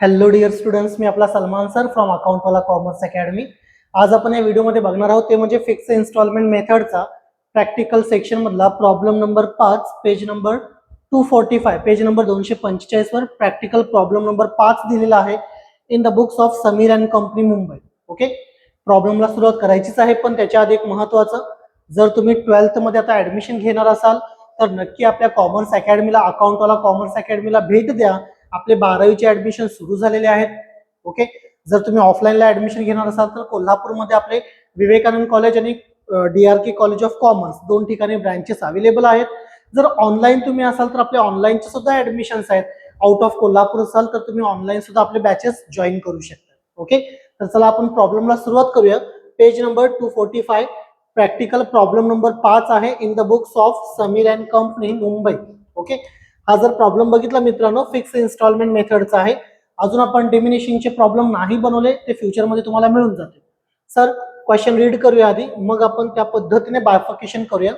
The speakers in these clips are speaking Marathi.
हॅलो डिअर स्टुडंट्स, मी आपला Salman sir from Accountwala commerce academy. आज आपण या व्हिडिओमध्ये बघणार आहोत ते म्हणजे फिक्स इन्स्टॉलमेंट मेथडचा प्रॅक्टिकल सेक्शन मधला problem number 5, page number 245, page number 245 वर प्रॅक्टिकल प्रॉब्लेम नंबर 5 दिलेला आहे in the books of Sameer and company Mumbai. Okay, प्रॉब्लेमला सुरुवात करायचीच आहे, पण त्याच्या आधी एक महत्वाचं, जर तुम्ही 12th मध्ये आता ऍडमिशन घेणार असाल तर नक्की आपल्या कॉमर्स अकॅडमीला, अकाउंटवाला कॉमर्स अकॅडमीला भेट द्या. आपले 12वीचे ऍडमिशन सुरू झालेले आहेत. ओके, जर तुम्ही ऑफलाईनला ऍडमिशन घेणार असाल तर कोल्हापूरमध्ये आपले विवेकानंद कॉलेज आणि DRK कॉलेज ऑफ कॉमर्स दोन ठिकाणी ब्रँचेस अवेलेबल आहेत. जर ऑनलाईन तुम्ही असाल तर आपले ऑनलाईनचे सुद्धा ऍडमिशन्स आहेत. आउट ऑफ कोल्हापूर असाल तर तुम्ही ऑनलाईन सुद्धा आपले बॅचेस जॉईन करू शकता. ओके, तर चला आपण प्रॉब्लेमला सुरुवात करूया. Page number 245, practical problem number 5 आहे in the books of Sameer and company Mumbai. Okay, हा जर प्रॉब्लेम बघितला मित्रांनो फिक्स इन्स्टॉलमेंट मेथडचा आहे. अजून आपण डिमिनिशिंगचे प्रॉब्लेम नाही बनवले, ते फ्युचरमध्ये तुम्हाला मिळून जाते. सर क्वेश्चन रीड करूया आधी, मग आपण त्या पद्धतीने बायफिकेशन करूया.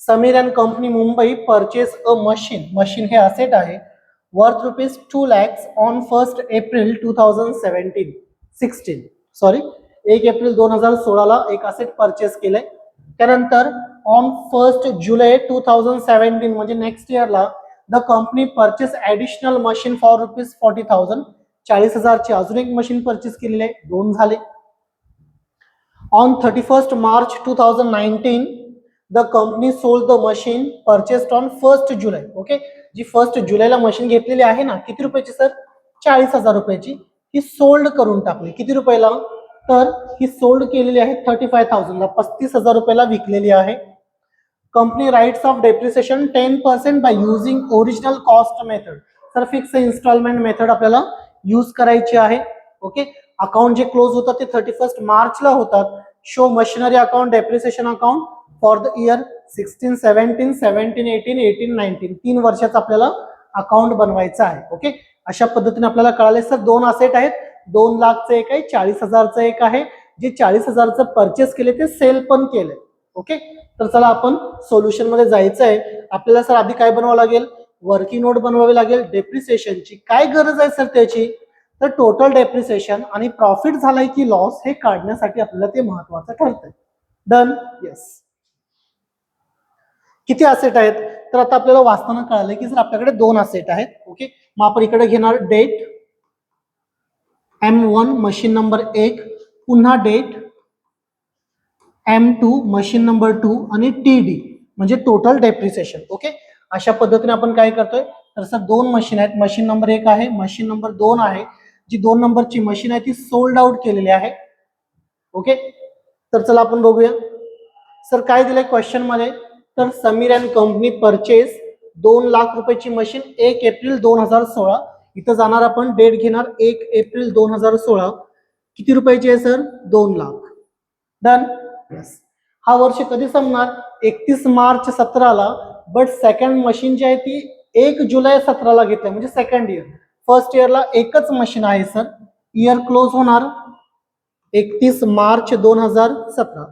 Sameer and company Mumbai purchase a machine हे असेट आहे worth ₹2 lakhs on 1 April 2016. Sorry, 1 April 2016 एक असेट परचेस केलंय. त्यानंतर ऑन 1 जुलै 2017 म्हणजे नेक्स्ट इयरला the company purchase additional machine for ₹40,000. 40,000ची अजून एक मशीन परचेस केलेली आहे, दोन झाले. On 31 March 2019 the company sold the machine purchased on 1 July. Okay, जी 1 जुलैला मशीन घेतलेली आहे ना, किती रुपयाची सर? 40,000 रुपयाची. ही सोल्ड करून टाकली किती रुपयाला? तर ही सोल्ड केलेली आहे 35,000 ला, 35,000 रुपयाला विकलेली आहे. Company rights of depreciation 10% by using original cost method. तर फिक्स इन्स्टॉलमेंट मेथड आपल्याला यूज करायची आहे. ओके, अकाउंट जे क्लोज होतात ते 31 मार्चला होतात. Show machinery account, depreciation account for the year 16, 17, 17, 18, 18, 19. 3 वर्षाचा आपल्याला अकाउंट बनवायचं आहे. ओके, अशा पद्धतीने आपल्याला कळाले सर. दोन असेट आहेत, 2 लाखचं एक आहे, 40,000चं एक आहे. जे 40,000चं परचेस केले ते सेल पण केले. ओके, तर चला आपण सोल्युशन मध्ये जायचं आहे. आपल्याला सर आधी काय बनवावं लागेल? वर्किंग नोट बनवावी लागेल. डेप्रिसिएशनची काय गरज आहे सर त्याची? तर टोटल डेप्रिसिएशन आणि प्रॉफिट झालाय की लॉस हे काढण्यासाठी आपल्याला ते महत्वाचं ठरतंय. डन. येस. किती असेट आहेत? तर आता आपल्याला वाचताना कळालं की जर आपल्याकडे 2 असेट आहेत. ओके, मग आपण इकडे घेणार डेट M1 मशीन नंबर 1, पुन्हा डेट M2 मशीन नंबर 2 आणि TD म्हणजे टोटल डेप्रिसिएशन. ओके, अशा पद्धतीने आपण काय करतोय तर सर 2 मशीन आहेत. मशीन नंबर 1 आहे, मशीन नंबर 2 आहे. जी 2 नंबरची मशीन आहे ती सोल्ड आउट केलेली आहे. ओके, तर चला आपण बघूया सर काय दिलंय क्वेश्चन मध्ये. तर Sameer and company purchase 2 lakh रुपयाची मशीन 1 एप्रिल 2016. इथं जाणार आपण डेट घेणार 1 एप्रिल 2016. किती रुपयाची आहे सर? 2 लाख. डन. येस. हा वर्ष कधी संपणार? 31 मार्च 17ला. बट सेकंड मशीन जी आहे ती 1 जुलै 17ला घेतली, म्हणजे सेकंड इयर. फर्स्ट इयरला एकच मशीन आहे सर. इयर क्लोज होणार 31 मार्च 2017.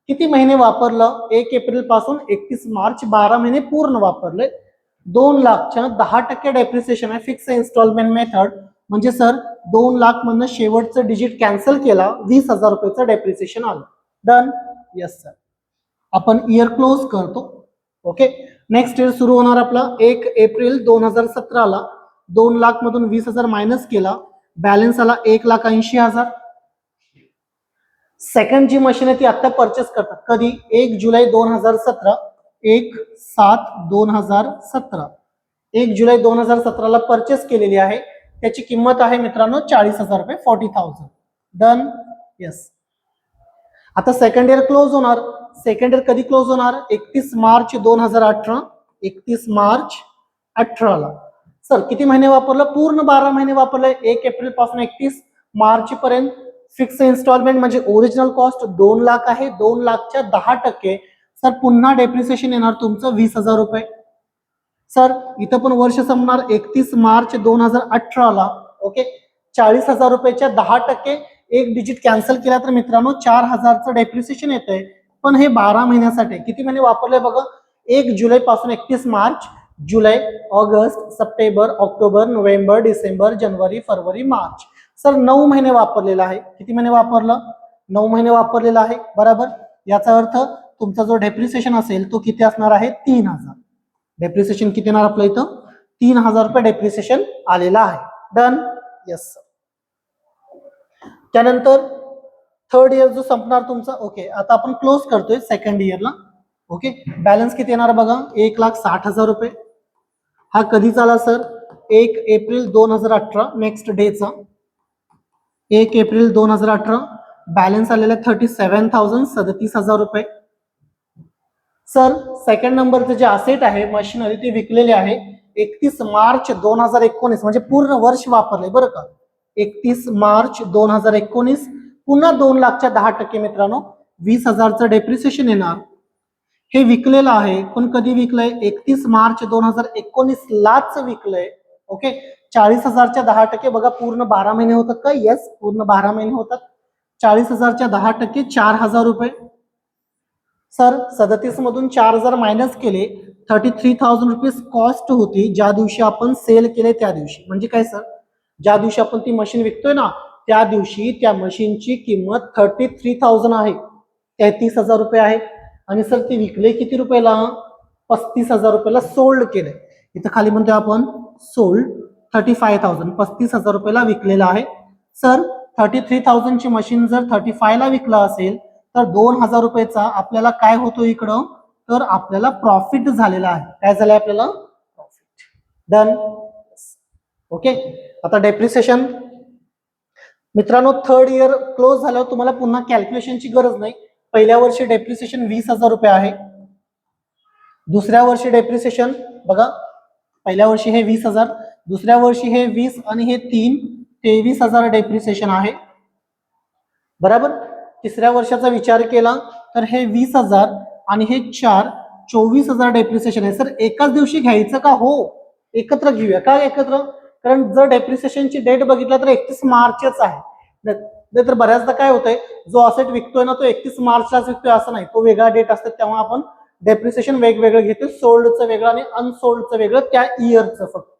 किती महिने वापरलं? 1 एप्रिल पासून 31 मार्च, 12 महिने पूर्ण वापरले. 2 लाखच्या 10% डेप्रिसिएशन आहे फिक्स इन्स्टॉलमेंट मेथड. म्हणजे सर 2 लाख मधनं शेवटचं डिजिट कॅन्सल केला, 20,000 रुपयाचं डेप्रिसिएशन आलं. डन. Yes sir. आपण इयर क्लोज करतो. ओके, नेक्स्ट इयर सुरू होणार आपला 1 एप्रिल 2017ला. 2 लाख मधून 20,000 मायनस केला, बॅलन्स आला 1,80,000. सेकंड जी मशीन आहे ती आता परचेस करतात कधी? 1 जुलै 2017. 1/7/2017. 1 जुलै 2017ला परचेस केलेली आहे. त्याची किंमत आहे मित्रांनो 40,000 रुपये, 40,000. डन. येस. आता सेकंड इयर क्लोज होणार. सेकंड इयर कधी क्लोज होणार? 31 मार्च 2018. 31 मार्च 18ला. सर किती महिने वापरलं? पूर्ण 12 महिने वापरले. 1 एप्रिल पासून 31 मार्च पर्यंत. फिक्स इन्स्टॉलमेंट म्हणजे ओरिजिनल कॉस्ट 2 लाख आहे. 2 लाखच्या 10% सर पुन्हा डेप्रिसिएशन येणार तुमचं 20,000 रुपये. सर इथं पण वर्ष संपणार 31 मार्च 2018ला. ओके, 40,000 रुपयाच्या 10% एक डिजिट कॅन्सल केला तर मित्रांनो 4,000चं डेप्रिसिएशन येतंय. पण हे 12 महिन्यासाठी. किती महिने वापरले बघा? 1 जुलै पासून 31 मार्च, जुलै, ऑगस्ट, सप्टेंबर, ऑक्टोबर, नोव्हेंबर, डिसेंबर, जानेवारी, फरवरी, मार्च. सर 9 महिने वापरलेला आहे. किती महिने वापरलं? 9 महिने वापरलेला आहे. बरोबर. याचा अर्थ तुमचा जो डेप्रिसिएशन असेल तो किती असणार आहे? 3000. डेप्रिसिएशन किती येणार आपल्या इथं? 3000 रुपये डेप्रिसिएशन आलेला आहे. डन. Yes sir. त्यानंतर थर्ड इयर जो संपणार तुमचा. ओके, आता आपण क्लोज करतोय सेकंड इयरला. ओके, बॅलन्स किती येणार बघा? 1,60,000 रुपये. हा कधी झाला सर? 1 एप्रिल 2018 नेक्स्ट डेचा. 1 एप्रिल 2018 बॅलन्स आलेला 37,000 37,000 रुपये. सर सेकंड नंबरचे जे असेट आहे मशिनरी ते विकलेले आहे 31 मार्च 2019 म्हणजे पूर्ण वर्ष वापरले बरं का. 31 मार्च 2019 पुन्हा 2,10,000 मित्रांनो 20,000चं डेप्रिसिएशन येणार. हे विकलेलं आहे पण कधी विकलंय? 31 मार्च 2019 लाच विकलंय. ओके, 40,000च्या 10% बघा पूर्ण 12 महिने होतात का? येस, पूर्ण 12 महिने होतात. 40,000च्या 10% 4,000 रुपये. सर 37 मधून 4,000 मायनस केले 33,000 रुपीज कॉस्ट होती ज्या दिवशी आपण सेल केले त्या दिवशी. म्हणजे काय सर? ज्या दिवशी आपण ती मशीन विकतोय ना त्या दिवशी त्या मशीनची किंमत 33,000 आहे, 33,000 रुपये आहे. आणि सर ती विकले किती रुपयाला? 35,000 रुपयाला सोल्ड केले. इथं खाली म्हणतोय आपण सोल्ड 35,000, 35,000 रुपयाला विकलेला आहे. सर 33,000 ची मशीन जर 35 ला विकला असेल तर 2,000 रुपयाचा आपल्याला काय होतो इकडं? तर आपल्याला प्रॉफिट झालेला आहे. काय झालंय आपल्याला? प्रॉफिट. डन. ओके, आता डेप्रिसिएशन मित्रांनो थर्ड इयर क्लोज झाल्यावर तुम्हाला पुन्हा कॅल्क्युलेशनची गरज नाही. पहिल्या वर्षी डेप्रिसिएशन 20,000 रुपये आहे. दुसऱ्या वर्षी डेप्रिसिएशन बघा, पहिल्या वर्षी हे 20,000, दुसऱ्या वर्षी हे 20 आणि हे 3 23,000 डेप्रिसिएशन आहे. बरोबर. तिसऱ्या वर्षाचा विचार केला तर हे 20,000 आणि हे 4 24,000 डेप्रिसिएशन आहे. सर एकाच दिवशी घ्यायचं का? हो, एकत्र घेऊया. का एकत्र? कारण जर डेप्रिसिएशनची डेट बघितला तर 31 मार्चच आहे. नाहीतर बऱ्याचदा काय होतंय, जो असेट विकतोय ना तो 31 मार्चलाच विकतोय असं नाही, तो वेगळा डेट असतो. तेव्हा आपण डेप्रिसिएशन वेगवेगळं घेतो, सोल्डचं वेगळं आणि अनसोल्डचं वेगळं त्या इयरचं फक्त.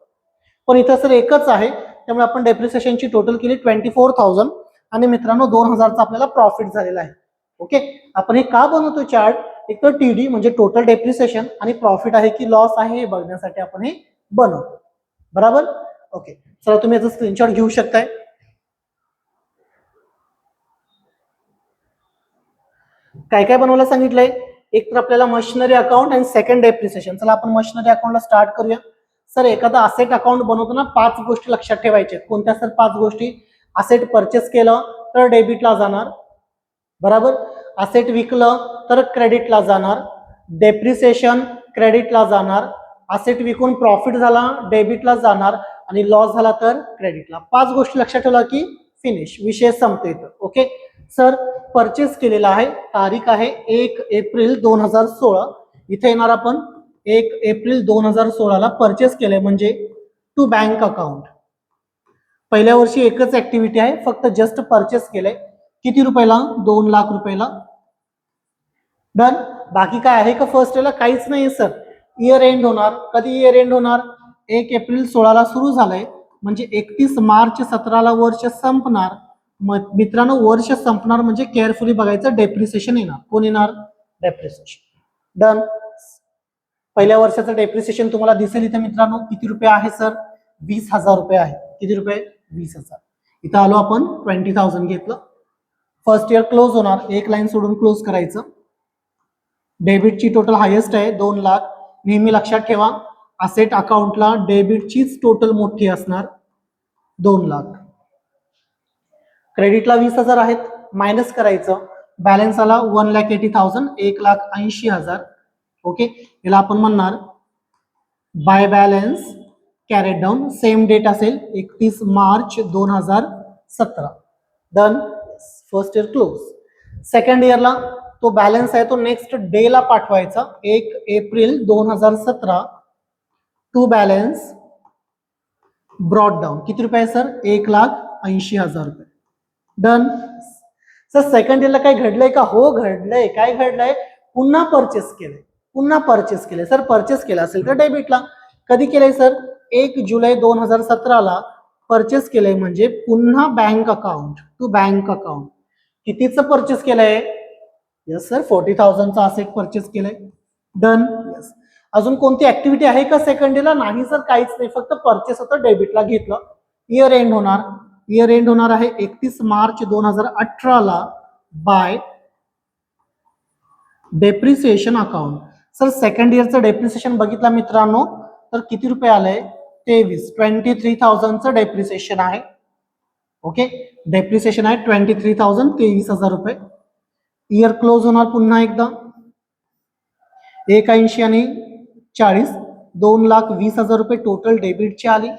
पण इथं सर एकच आहे त्यामुळे आपण डेप्रिसिएशनची टोटल केली 24,000 आणि मित्रांनो 2,000चा आपल्याला प्रॉफिट झालेला आहे. ओके, आपण हे का बनवतो चार्ट? एक तर टीडी म्हणजे टोटल डेप्रिसिएशन आणि प्रॉफिट आहे की लॉस आहे हे बघण्यासाठी आपण हे बनवतो. बरोबर. ओके, चला तुम्ही याचा स्क्रीनशॉट घेऊ शकताय. काय काय बनवायला सांगितलंय? एक तर आपल्याला मशिनरी अकाउंट आणि सेकंड डेप्रिसिएशन. चला आपण मशिनरी अकाउंटला स्टार्ट करूया. सर एखादा असेट अकाउंट बनवताना 5 गोष्टी लक्षात ठेवायच्या. कोणत्या सर 5 गोष्टी? असेट परचेस केलं तर डेबिटला जाणार. बरोबर. असेट विकलं तर क्रेडिटला जाणार. डेप्रिसिएशन क्रेडिटला जाणार. असेट विकून प्रॉफिट झाला डेबिटला जाणार आणि लॉस झाला तर क्रेडिटला. 5 गोष्टी लक्षात ठेवला की फिनिश, विषय संपतो इथं. ओके, सर परचेस केलेला आहे, तारीख आहे 1 एप्रिल 2016. इथे येणार आपण 1 एप्रिल 2016 ला परचेस केलंय म्हणजे टू बँक अकाउंट. पहिल्या वर्षी एकच ऍक्टिव्हिटी आहे, फक्त जस्ट परचेस केलंय. किती रुपयाला? 2 लाख रुपयाला. डन. बाकी काय आहे का फर्स्ट इयरला? काहीच नाही सर. इयर एंड होणार. कधी इयर एंड होणार? 1 एप्रिल 16 ला सुरू झालंय म्हणजे 31 मार्च 17 ला वर्ष संपणार. मित्रांनो वर्ष संपणार म्हणजे केअरफुली बघायचं, डेप्रिसिएशन येणार. कोण येणार? डेप्रिसिएशन. डन. पहिल्या वर्षाचं डेप्रिसिएशन तुम्हाला दिसेल इथे मित्रांनो. किती रुपये आहे सर? 20,000 रुपये आहे. किती रुपये? 20,000. इथं आलो आपण 20,000 घेतलं. फर्स्ट इयर क्लोज होणार. एक लाईन सोडून क्लोज करायचं. डेबिटची टोटल हायेस्ट आहे 2 लाख. नेहमी लक्षात ठेवा असेट अकाउंटला डेबिटचीच टोटल मोठी असणार 2 लाख. क्रेडिटला 20,000 आहेत, मायनस करायचं. बॅलन्स आला 1,80,000, 1,80,000. ओके, याला आपण म्हणणार by balance carried down. Same date असेल 31 March 2017. Done. First year close. Second इयरला तो बॅलन्स आहे तो नेक्स्ट डे ला पाठवायचा 1 April 2017 to balance brought down. किती रुपये सर? 1,80,000 रुपये. डन. सर सेकंड इयरला काय घडलंय का? हो घडलंय. काय घडलंय? पुन्हा परचेस केलंय. पुन्हा परचेस केलंय. सर परचेस केलं असेल तर डेबिटला. कधी केलंय सर? 1 जुलै 2017ला परचेस केलंय, म्हणजे पुन्हा bank account to bank account. कितीचं परचेस केलंय? यस सर, 40,000चा असेट परचेस केलंय. डन. यस. अजून कोणती ऍक्टिव्हिटी आहे का सेकंड डेला? नाही सर, काहीच नाही, फक्त परचेस होतं, डेबिटला घेतलं. इयर एंड होणार, इयर एंड होणार आहे 31 मार्च 2018ला by depreciation account. Sir second इयरचं डेप्रिसिएशन बघितलं मित्रांनो तर किती रुपये आलंय? 23,000चं डेप्रिसिएशन आहे. ओके, डेप्रिसिएशन आहे 23,000, 23,000 रुपये. इयर क्लोज होणार पुन्हा एकदा 81 आणि 40, 2,20,000 रुपये टोटल डेबिटची आली.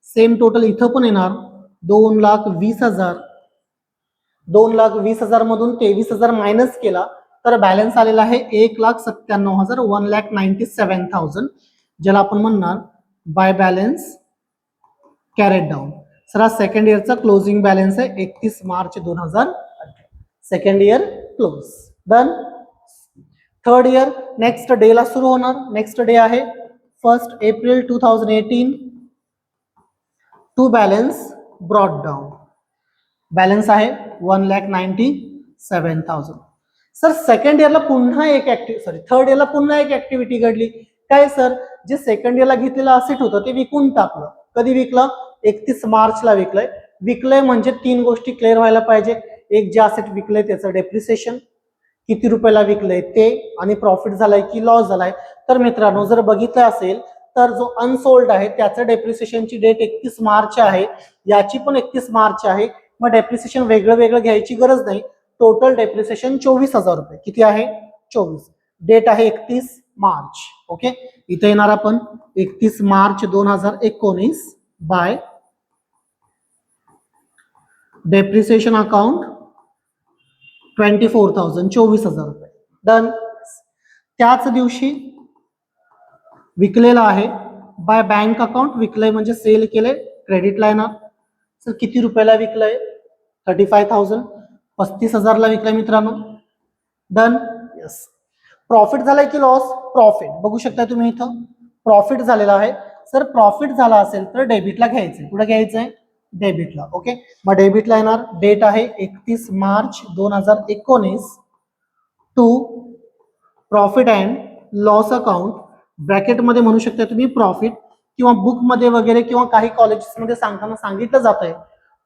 सेम टोटल इथं पण येणार 2,20,000. 2,20,000 मधून 23,000 मायनस केला तर बॅलन्स आलेला आहे 1,97,000, 1,97,000, ज्याला आपण म्हणणार by balance carried down. Sir हा सेकंड इयरचा क्लोजिंग बॅलन्स आहे 31 March 2018. Second year close. Done. Third year next day ला सुरू होणार. नेक्स्ट डे आहे 1 April 2018 to balance brought down. Balance आहे 1,97,000. सर सेकंड इयरला पुन्हा एक थर्ड इयरला पुन्हा एक ऍक्टिव्हिटी घडली. काय सर? जे सेकंड इयरला घेतलेलं असेट होतं ते विकून टाकलं. कधी विकलं? 31 मार्चला विकलंय. विकलंय म्हणजे 3 गोष्टी क्लिअर व्हायला पाहिजे. एक जे असेट विकलंय त्याचं डेप्रिसिएशन, किती रुपयाला विकलंय ते, आणि प्रॉफिट झालाय की लॉस झालाय. तर मित्रांनो जर बघितलं असेल तर जो अनसोल्ड आहे त्याचं डेप्रिसिएशनची डेट 31 मार्च आहे, याची पण 31 मार्च आहे. मग डेप्रिसिएशन वेगळं वेगळं घ्यायची गरज नाही. टोटल डेप्रिसिएशन 24,000 रुपये. किती आहे? 24. डेट आहे 31 मार्च. ओके, इथे येणार आपण 31 मार्च 2019 बाय डेप्रिसिएशन अकाउंट 24,000, 24,000 रुपये. डन. त्याच दिवशी विकलेला आहे बाय बँक अकाउंट. विकलंय म्हणजे सेल केलंय, क्रेडिटला येणार. सर किती रुपयाला विकलंय? 35,000, 35,000ला विकलंय मित्रांनो. डन. यस. प्रॉफिट झालाय की लॉस? प्रॉफिट. बघू शकता तुम्ही इथं प्रॉफिट झालेला आहे. सर प्रॉफिट झाला असेल तर डेबिटला घ्यायचंय. कुठे घ्यायचंय? डेबिटला. ओके, मग डेबिटला येणार. डेट आहे 31 March 2019 to profit and loss account. ब्रॅकेटमध्ये म्हणू शकता तुम्ही प्रॉफिट, किंवा बुकमध्ये वगैरे किंवा काही कॉलेजेसमध्ये सांगताना सांगितलं जात आहे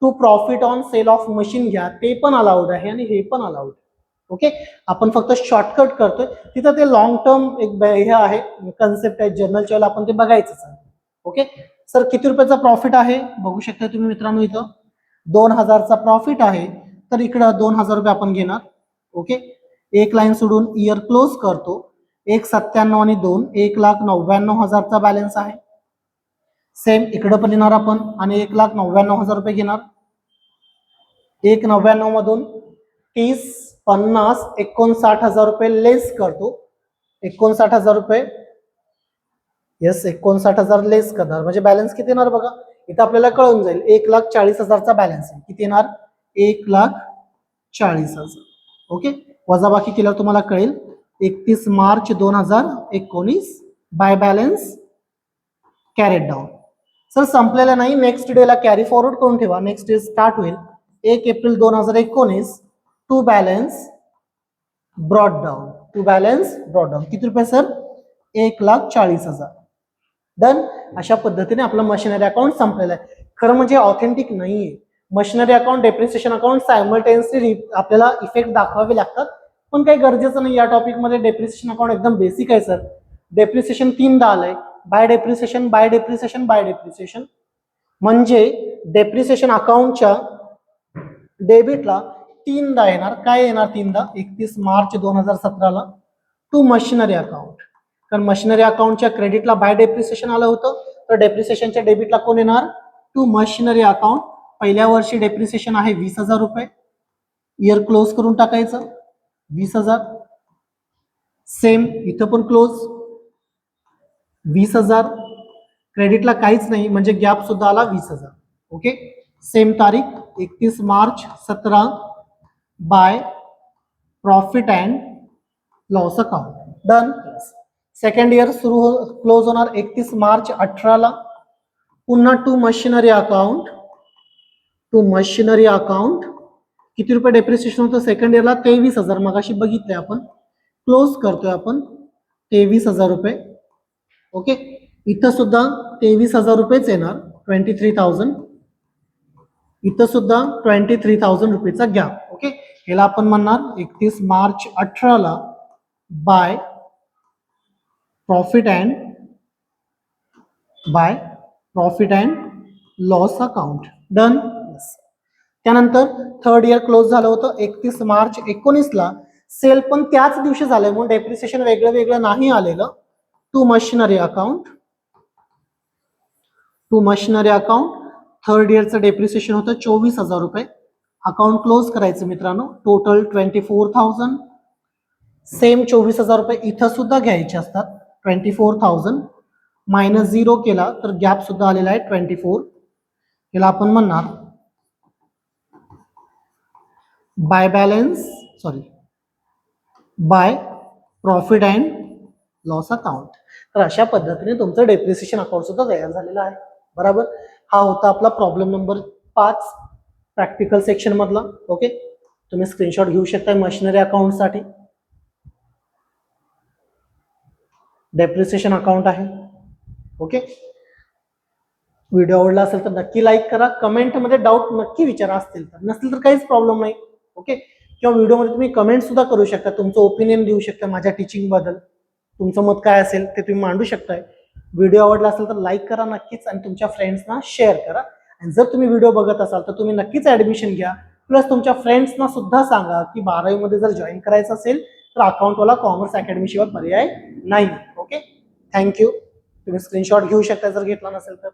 to profit on sale of machine घ्या, ते पण अलाउड आहे आणि हे पण अलाउड आहे. ओके, आपण फक्त शॉर्टकट करतोय. तिथं ते लॉंग टर्म एक हे आहे, कन्सेप्ट आहे, जर्नलच्या वेळेला आपण ते बघायचंच आहे. ओके, सर किती रुपयाचा प्रॉफिट आहे? बघू शकता तुम्ही मित्रांनो इथं 2,000चा प्रॉफिट आहे. तर इकडं 2,000 रुपये आपण घेणार. ओके, एक लाईन सोडून इयर क्लोज करतो. 1,97 आणि 2, 1,99,000चा बॅलन्स आहे. सेम इकडं पण येणार आपण आणि 1,99,000 रुपये घेणार. 1,99 मधून 30, 50, 59,000 रुपये लेस करतो. 59,000 रुपये. येस, 59,000 लेस करणार म्हणजे बॅलन्स किती येणार बघा. इथं आपल्याला कळून जाईल 1,40,000चा बॅलन्स आहे. किती येणार? 1,40,000. ओके, वजाबाकी केल्यावर तुम्हाला कळेल 31 March 2019 by balance carried down. Sir संपलेला नाही, नेक्स्ट डेला कॅरी फॉरवर्ड करून ठेवा. नेक्स्ट डे स्टार्ट होईल 1 April 2019 to balance brought down. To balance brought down किती रुपये सर? 1,40,000. डन. अशा पद्धतीने आपलं मशिनरी अकाउंट संपलेलं आहे. खरं म्हणजे ऑथेंटिक नाहीये. Machinery account, depreciation account simultaneously आपल्याला इफेक्ट दाखवावे लागतात, पण काही गरजेचं नाही. या टॉपिकमध्ये डेप्रिसिएशन अकाउंट एकदम बेसिक आहे सर. डेप्रिसिएशन 3दा आलंय, by depreciation, by depreciation, by depreciation. म्हणजे डेप्रिसिएशन अकाउंटच्या डेबिटला 3दा येणार. काय येणार 3दा? 31 मार्च 2017ला टू मशिनरी अकाउंट. कारण मशिनरी अकाउंटच्या क्रेडिटला बाय डेप्रिसिएशन आलं होतं, तर डेप्रिसिएशनच्या डेबिटला कोण येणार? To machinery account. पहिल्या वर्षी डेप्रिसिएशन आहे 20,000 रुपये. इयर क्लोज करून टाकायचं 20,000. सेम इथं पण क्लोज 20,000. क्रेडिटला काहीच नाही म्हणजे गॅप सुद्धा आला 20,000. ओके, सेम तारीख 31 March 17 bye profit and loss account. Done. Second year close होणार 31 मार्च 18ला. पुन्हा टू मशिनरी अकाउंट किती रुपये डेप्रिसिएशन होतं सेकंड इयरला? 23,000. मगाशी बघितले आपण. क्लोज करतोय आपण 23,000 रुपये. ओके, इथं सुद्धा 23,000 रुपयेच येणार, 23,000. इथं सुद्धा 23,000 रुपयेचा गॅप. ओके, याला आपण म्हणणार 31 मार्च 18ला by profit and loss account. Done. त्यानंतर थर्ड इयर क्लोज झालं होतं 31 मार्च 19ला. सेल पण त्याच दिवशी झालंय म्हणून डेप्रिसिएशन वेगळं वेगळं नाही आलेलं. टू मशिनरी अकाउंट थर्ड इयरचं डेप्रिसिएशन होतं 24,000 रुपये. अकाउंट क्लोज करायचं मित्रांनो. टोटल 24,000. सेम 24,000 रुपये इथं सुद्धा घ्यायचे असतात. 24,000 मायनस 0 केला तर गॅप सुद्धा आलेला आहे 24. याला आपण म्हणणार bye profit and loss account. तर अशा पद्धतीने तुमचं डेप्रिसिएशन अकाउंट सुद्धा तयार झालेलं आहे. बरोबर. हा होता आपला प्रॉब्लेम नंबर 5 प्रॅक्टिकल सेक्शन मधला. ओके, तुम्ही स्क्रीनशॉट घेऊ शकता मशिनरी अकाउंट साठी. डेप्रिसिएशन अकाउंट आहे. ओके, व्हिडिओ आवडला असेल तर नक्की लाईक करा. कमेंटमध्ये डाऊट नक्की विचारा असतील तर, नसतील तर काहीच प्रॉब्लेम नाही. ओके, किंवा व्हिडिओमध्ये तुम्ही कमेंट सुद्धा करू शकता, तुमचं ओपिनियन देऊ शकता माझ्या टीचिंग बद्दल. तुमचं मत काय असेल ते तुम्ही मांडू शकताय. व्हिडिओ आवडला असेल तर लाईक करा नक्कीच आणि तुमच्या फ्रेंड्सना शेअर करा. आणि जर तुम्ही व्हिडिओ बघत असाल तर तुम्ही नक्कीच ऍडमिशन घ्या. प्लस तुमच्या फ्रेंड्सना सुद्धा सांगा की 12वी मध्ये जर जॉईन करायचं असेल तर अकाउंटवाला कॉमर्स अकॅडमी शिवाय पर्याय नाही. Okay, thank you. तुम्ही स्क्रीनशॉट घेऊ शकता जर घेतला नसेल तर.